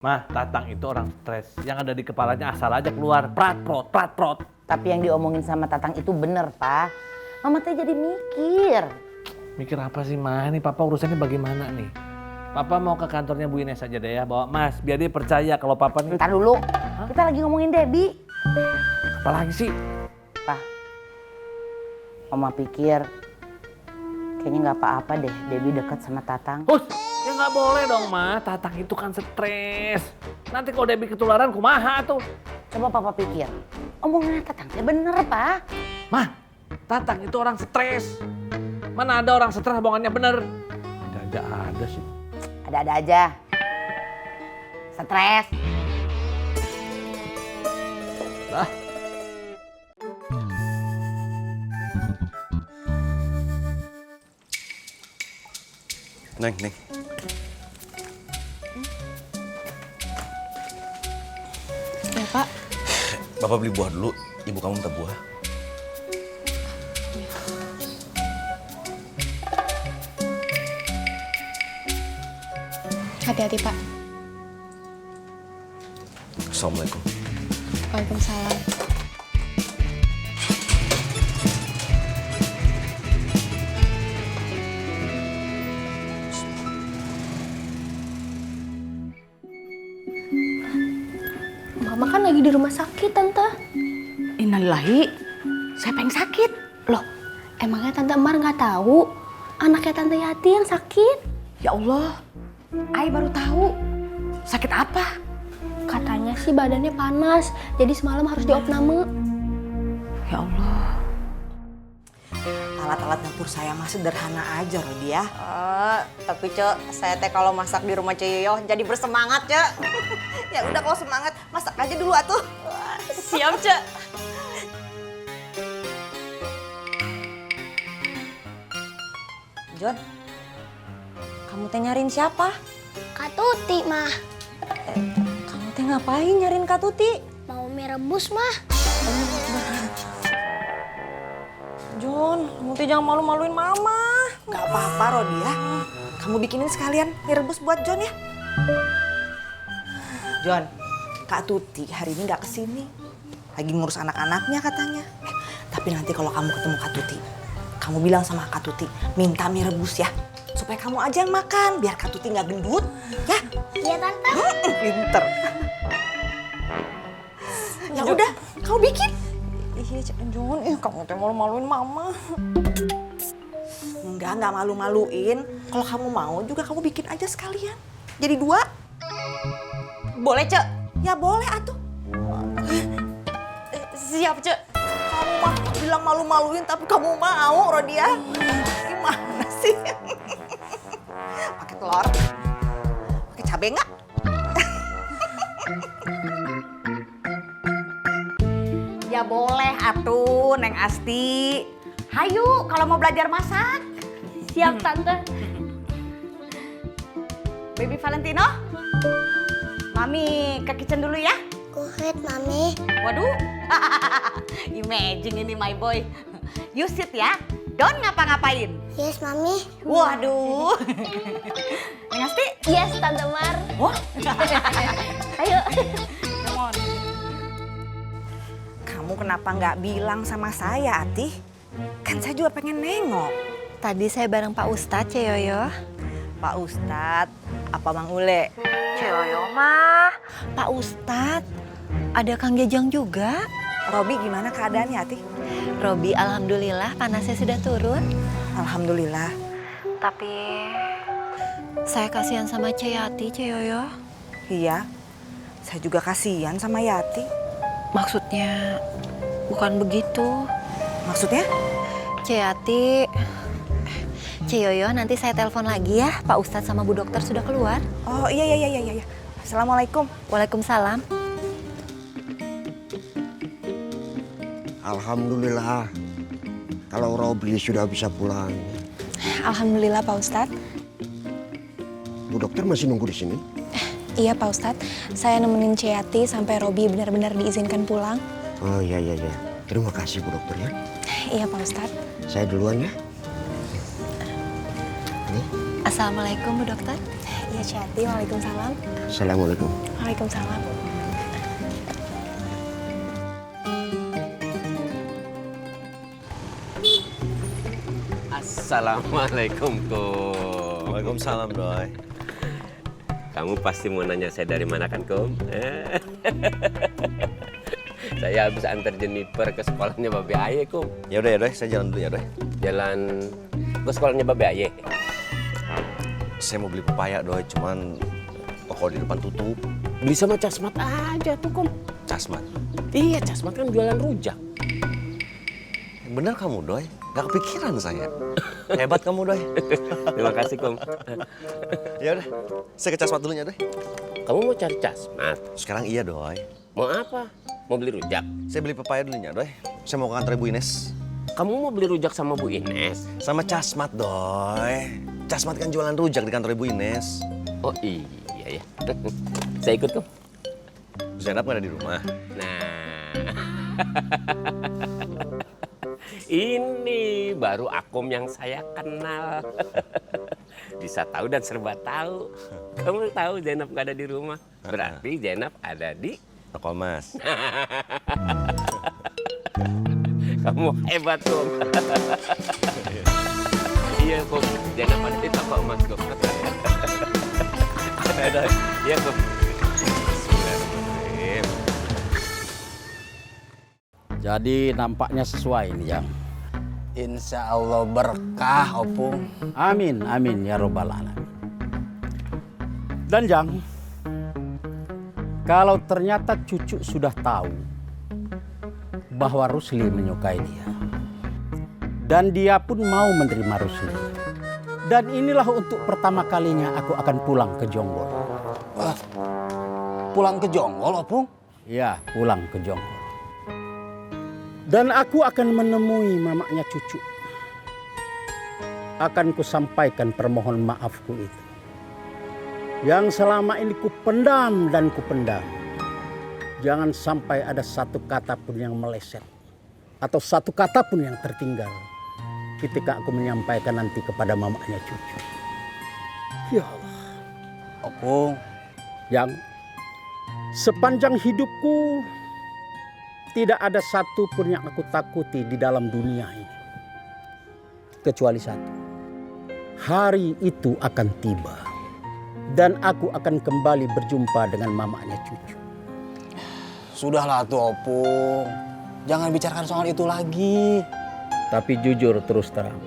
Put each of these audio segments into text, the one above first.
Mah, Tatang itu orang stres. Yang ada di kepalanya asal aja keluar. Prat-prot, prat-prot. Tapi yang diomongin sama Tatang itu bener, Pak. Mama teh jadi mikir. Mikir apa sih, Mah? Ini Papa urusannya bagaimana nih? Papa mau ke kantornya Bu Ines aja deh ya. Bawa Mas, biar dia percaya kalau Papa nih... Bentar dulu. Hah? Kita lagi ngomongin Debbie. Apalagi sih? Pak, Mama pikir kayaknya nggak apa-apa deh Debbie dekat sama Tatang. Ya nggak boleh dong, Mah. Tatang itu kan stres. Nanti kalau Debbie ketularan, kumaha tuh. Coba Papa pikir, omongannya Tatang teh bener, Pak. Mah, Tatang itu orang stres. Mana ada orang stres omongannya bener? Ada sih. Ada-ada aja. Stres. Lah. Neng. Ya, Pak. Bapak beli buah dulu, ibu kamu minta buah. Hati-hati, Pak. Assalamualaikum. Waalaikumsalam. Mama kan lagi di rumah sakit, Tante. Innalillahi, siapa yang sakit? Loh, emangnya Tante Mar nggak tahu anaknya Tante Yati yang sakit? Ya Allah, Ai baru tahu. Sakit apa? Katanya sih badannya panas, jadi semalam harus diopname. Ya Allah. Alat-alat dapur saya mah sederhana aja loh dia. Tapi Cek, saya teh kalau masak di rumah Cek Yoyo jadi bersemangat, Cek. Ya udah kalau semangat masak aja dulu atuh. Siap, Cek. John, kamu teh nyariin siapa? Kak Tuti, Mah. Kamu teh ngapain nyariin Kak Tuti? Mau mie rebus, Mah. John, kamu teh jangan malu-maluin Mama. Gak apa-apa Rodia. Kamu bikinin sekalian mie rebus buat John ya. John, Kak Tuti hari ini gak kesini. Lagi ngurus anak-anaknya katanya. Tapi nanti kalau kamu ketemu Kak Tuti, kamu bilang sama Kak Tuti minta mie rebus ya. Supaya kamu aja yang makan, biar Kak Tuti gak gendut. Ya? Iya, Tante. Pinter. Ya udah, kamu bikin. Iya, Cek John, kamu teh malu-maluin Mama. Enggak malu-maluin. Kalau kamu mau juga kamu bikin aja sekalian. Jadi 2. Boleh, Cek? Ya boleh atuh. Siap, Cek. Kamu mah bilang malu-maluin tapi kamu mau, Rodia. Gimana sih? Pakai telur? Pakai cabai nggak? Ya boleh atuh, Neng Asti. Hayu kalau mau belajar masak. Siap, Tante. Baby Valentino, Mami ke kitchen dulu ya. Kuhit, Mami. Waduh, imagine ini my boy. You sit ya, don't ngapa-ngapain. Yes, Mami. Waduh. Neng Asti, Yes, Tante Mar. wah, Ayo. come on. Kamu kenapa nggak bilang sama saya, Ati? Kan saya juga pengen nengok. Tadi saya bareng Pak Ustadz, Ceyoyo. Pak Ustadz, apa Mang Ule? Ceyoyo mah. Pak Ustadz, ada Kang Jajang juga. Robi gimana keadaannya, Ati? Robi, alhamdulillah panasnya sudah turun. Alhamdulillah. Tapi saya kasihan sama Ceyati, Ceyoyo. Iya, saya juga kasihan sama Yati. Maksudnya bukan begitu. Maksudnya? Ceyati, Ceyoyo nanti saya telepon lagi ya. Pak Ustadz sama Bu Dokter sudah keluar. Oh iya. Assalamualaikum. Waalaikumsalam. Alhamdulillah, kalau Robli sudah bisa pulang. Alhamdulillah, Pak Ustadz. Bu Dokter masih nunggu di sini? Iya, Pak Ustadz. Saya nemenin Ceyati sampai Robi benar-benar diizinkan pulang. Oh iya. Terima kasih Bu Dokter ya. Iya, Pak Ustadz. Saya duluan ya. Assalamualaikum Bu Dokter. Iya, Ciyati. Waalaikumsalam. Assalamualaikum. Waalaikumsalam. Assalamualaikum, Kum. Waalaikumsalam, Doi. Kamu pasti mau nanya saya dari mana kan, Kum? Saya habis antar Jennifer ke sekolahnya Babe Aye, Kum. Ya udah ya, Doi. Saya jalan dulu ya, Doi. Jalan ke sekolahnya Babe Aye. Saya mau beli pepaya, Doi. Cuman toko di depan tutup. Beli sama Casmat aja tuh, Kum. Casmat. Iya, Casmat kan jualan rujak. Bener kamu, Doi. Gak kepikiran saya. Hebat kamu, Doi. Terima kasih, Kum. Ya udah. Saya ke Casmat dulunya, Doi. Kamu mau cari Casmat? Sekarang iya, Doi. Mau apa? Mau beli rujak? Saya beli pepaya dulunya, Doi. Saya mau ke kantor Ibu Ines. Kamu mau beli rujak sama Bu Ines? Sama Casmat, Doi. Casmat kan jualan rujak di kantor Ibu Ines. Oh iya ya. Saya ikut, Kum. Zainab nggak ada di rumah. Nah, ini baru Akum yang saya kenal. Bisa tahu dan serba tahu. Kamu tahu Zainab nggak ada di rumah. Berarti Zainab ada di Toko Mas. Kamu hebat, Kum. Iya, Kum. Zainab ada di toko emas, Kum. Iya, Kum. Bismillahirrahmanirrahim. Jadi nampaknya sesuai nih, Jang. Insya Allah berkah, Opung. Amin, amin ya robbal alamin. Dan Jang, kalau ternyata cucu sudah tahu bahwa Rusli menyukai dia, dan dia pun mau menerima Rusli, dan inilah untuk pertama kalinya aku akan pulang ke Jonggol. Pulang ke Jonggol, Opung? Ya, pulang ke Jonggol. Dan aku akan menemui mamaknya cucu. Akan kusampaikan permohon maafku itu. Yang selama ini kupendam dan kupendam. Jangan sampai ada satu kata pun yang meleset. Atau satu kata pun yang tertinggal. Ketika aku menyampaikan nanti kepada mamaknya cucu. Ya Allah. Opung. Yang sepanjang hidupku tidak ada satu pun yang aku takuti di dalam dunia ini. Kecuali satu. Hari itu akan tiba. Dan aku akan kembali berjumpa dengan mamaknya cucu. Sudahlah tuh, Opung. Jangan bicarakan soal itu lagi. Tapi jujur terus terang.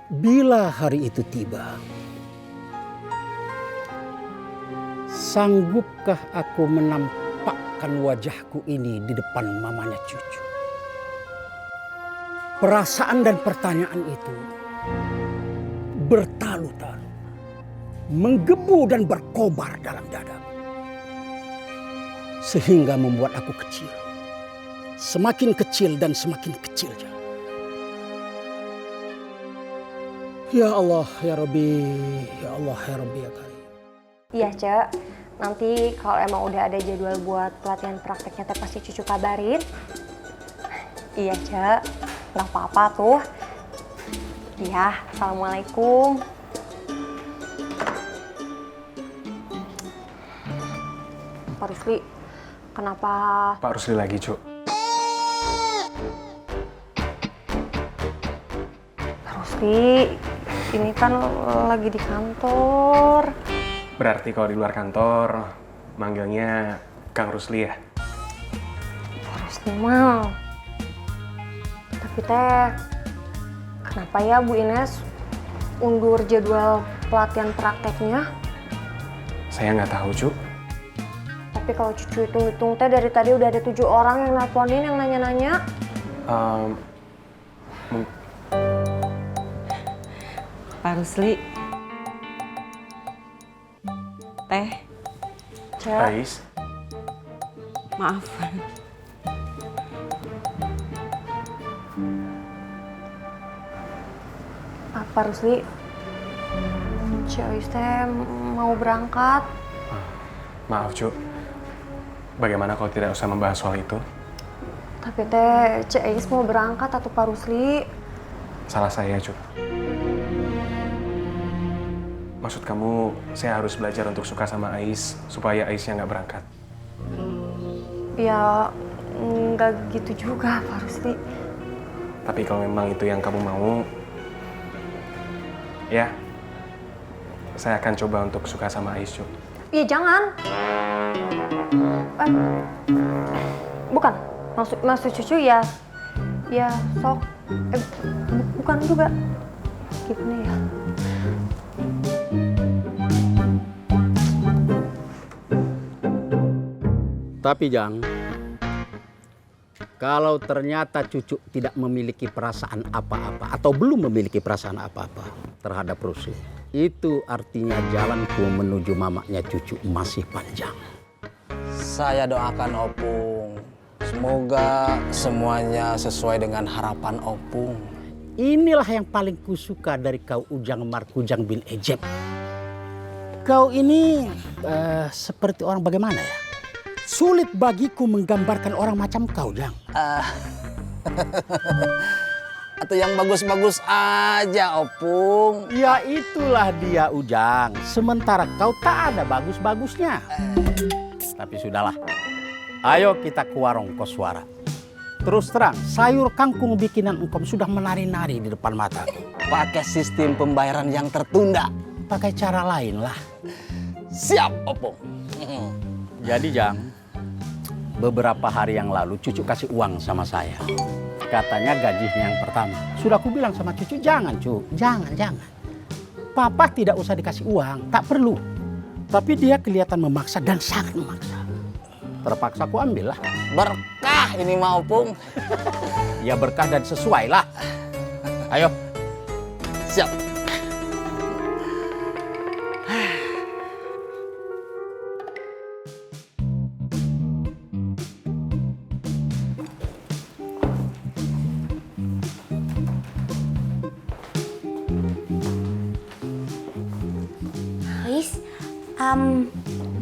Bila hari itu tiba, sanggupkah aku menampakkan wajahku ini di depan mamanya cucu? Perasaan dan pertanyaan itu bertalu-talu, menggebu dan berkobar dalam dada. Sehingga membuat aku kecil. Semakin kecil dan semakin kecil. Ya Allah, ya Rabbi, ya Allah, ya Rabbi, ya Karim. Iya, Cek. Nanti kalau emang udah ada jadwal buat pelatihan prakteknya teh pasti cucu kabarin. Iya, Cek. Nggak apa-apa tuh. Iya, Assalamualaikum. Pak Rusli, kenapa? Pak Rusli lagi, Cuk. Pak Rusli, ini kan lagi di kantor. Berarti kalau di luar kantor, manggilnya Kang Rusli ya? Pak Rusli mah. Tapi teh, kenapa ya Bu Ines undur jadwal pelatihan prakteknya? Saya nggak tahu, Cuk. Tapi kalau cucu hitung-hitung teh dari tadi udah ada 7 orang yang nelponin yang nanya-nanya. Pak Rusli. Teh. Cek. Ais. Maaf. Pak Rusli, Cik Ais teh mau berangkat. Maaf, Cuk. Bagaimana kalau tidak usah membahas soal itu? Tapi teh Cik Ais mau berangkat atau Pak Rusli? Salah saya, Cuk. Maksud kamu, saya harus belajar untuk suka sama Ais supaya Aisnya nggak berangkat. Ya, nggak gitu juga, Pak Rusli. Tapi kalau memang itu yang kamu mau, ya, saya akan coba untuk suka sama Ais, Cuk. Ya jangan. Bukan, maksud cucu ya sok. Bukan juga. Gimana ya? Tapi Jang, kalau ternyata cucu tidak memiliki perasaan apa-apa atau belum memiliki perasaan apa-apa terhadap Rusli, itu artinya jalanku menuju mamanya cucu masih panjang. Saya doakan Opung, semoga semuanya sesuai dengan harapan Opung. Inilah yang paling kusuka dari kau Ujang Markujang bin Ejeb. Kau ini seperti orang bagaimana ya? Sulit bagiku menggambarkan orang macam kau, Jang. Atau yang bagus-bagus aja, Opung. Ya itulah dia, Ujang. Sementara kau tak ada bagus-bagusnya. Tapi sudahlah. Ayo kita ke warung koswara. Terus terang, sayur kangkung bikinan engkau sudah menari-nari di depan mataku. Pakai sistem pembayaran yang tertunda. Pakai cara lain lah. Siap, Opung. Jadi Jang, beberapa hari yang lalu cucu kasih uang sama saya. Katanya gajinya yang pertama. Sudah aku bilang sama cucu, jangan cu, jangan. Papa tidak usah dikasih uang, tak perlu. Tapi dia kelihatan memaksa dan sangat memaksa. Terpaksa aku ambil lah. Berkah ini mah Opung. Ya berkah dan sesuai lah. Ayo. Siap.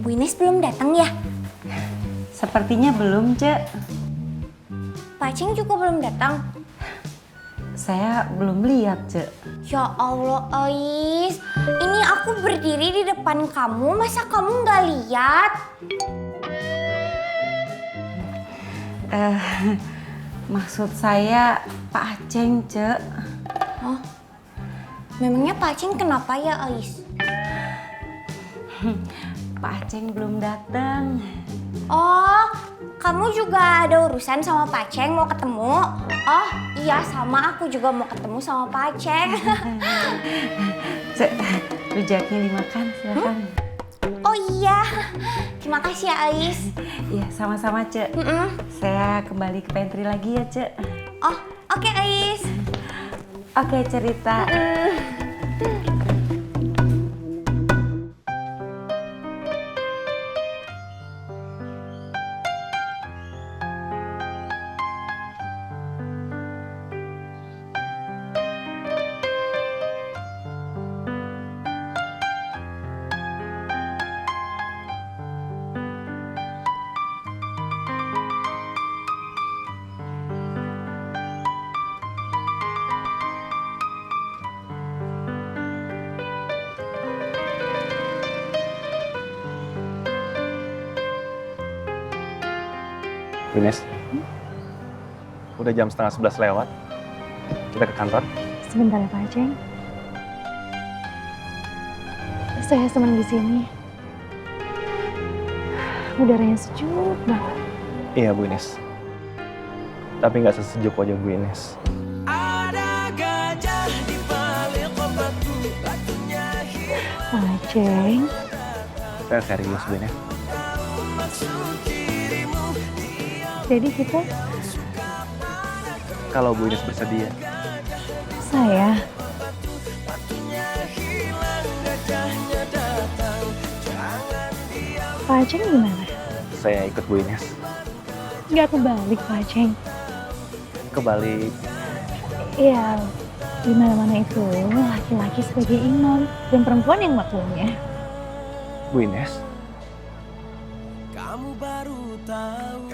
Bu Ines belum datang ya? Sepertinya belum, Cek. Pak Ceng juga belum datang? Saya belum lihat, Cek. Ya Allah, Ais. Ini aku berdiri di depan kamu, masa kamu nggak lihat? Maksud saya Pak Aceng, Cek. Oh, memangnya Pak Ceng kenapa ya, Ais? Pak Aceng belum datang. Oh, kamu juga ada urusan sama Pak Ceng mau ketemu? Oh, iya sama aku juga mau ketemu sama Pak Ceng. Cek, rujaknya dimakan, silakan. Oh iya, terima kasih ya Ais. Iya, sama-sama, Cek. Saya kembali ke pantry lagi ya, Cek. Oh, oke, Ais. Oke, cerita. Bu Ines, udah jam 10:30 lewat. Kita ke kantor. Sebentar ya Pak Aceng. Saya senang di sini. Udaranya sejuk banget. Iya Bu Ines. Tapi nggak sesejuk wajah Bu Ines. Pak Aceng. Saya serius Bu Ines. Jadi kita... Kalau Bu Ines bersedia. Saya... Pak Aceng gimana? Saya ikut Bu Ines. Nggak kebalik Pak Aceng. Kebalik. Iya, di mana-mana itu laki-laki sebagai imam dan perempuan yang makmumnya. Bu Ines. Kamu baru tahu